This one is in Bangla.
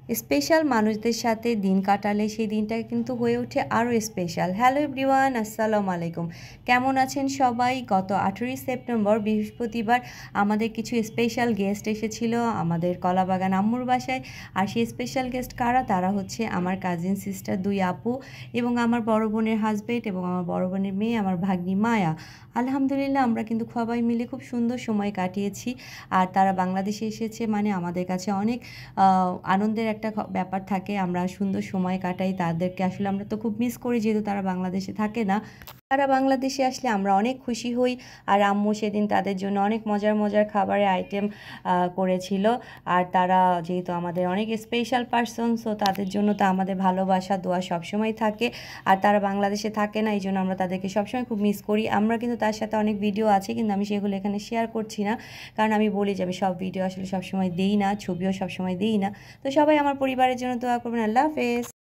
স্পেশাল মানুষদের সাথে দিন কাটালে সেই দিনটা কিন্তু হয়ে ওঠে আরও স্পেশাল। হ্যালো এভরিওয়ান, আসসালামু আলাইকুম। কেমন আছেন সবাই? গত 18ই সেপ্টেম্বর বৃহস্পতিবার আমাদের কিছু স্পেশাল গেস্ট এসেছিল আমাদের কলাবাগান আম্মুর বাসায়। আর সেই স্পেশাল গেস্ট কারা? তারা হচ্ছে আমার কাজিন সিস্টার 2 আপু এবং আমার বড় বোনের হাজব্যান্ড এবং আমার বড় বোনের মেয়ে, আমার ভাগ্নি মায়া। আলহামদুলিল্লাহ আমরা কিন্তু সবাই মিলে খুব সুন্দর সময় কাটিয়েছি। আর তারা বাংলাদেশে এসেছে মানে আমাদের কাছে অনেক আনন্দের একটা ব্যাপার থাকে। আমরা সুন্দর সময় কাটাই, তাদেরকে আসলে আমরা তো খুব মিস করি যেহেতু তারা বাংলাদেশে থাকে না। তারা বাংলাদেশে আসলে আমরা অনেক খুশি হই। আর আম্মু সেদিন তাদের জন্য অনেক মজার মজার খাবারের আইটেম করেছিল। আর তারা যেহেতু আমাদের অনেক স্পেশাল পার্সন, সো তাদের জন্য তো আমাদের ভালোবাসা দোয়া সবসময় থাকে। আর তারা বাংলাদেশে থাকে না, এই জন্য আমরা তাদেরকে সবসময় খুব মিস করি। আমরা কিন্তু তার সাথে অনেক ভিডিও আছে, কিন্তু আমি সেগুলো এখানে শেয়ার করছি না, কারণ আমি বলি যে আমি সব ভিডিও আসলে সবসময় দিই না, ছবিও সবসময় দিই না। তো সবাই আমার পরিবারের জন্য দোয়া করবেন। আল্লাহ হাফেজ।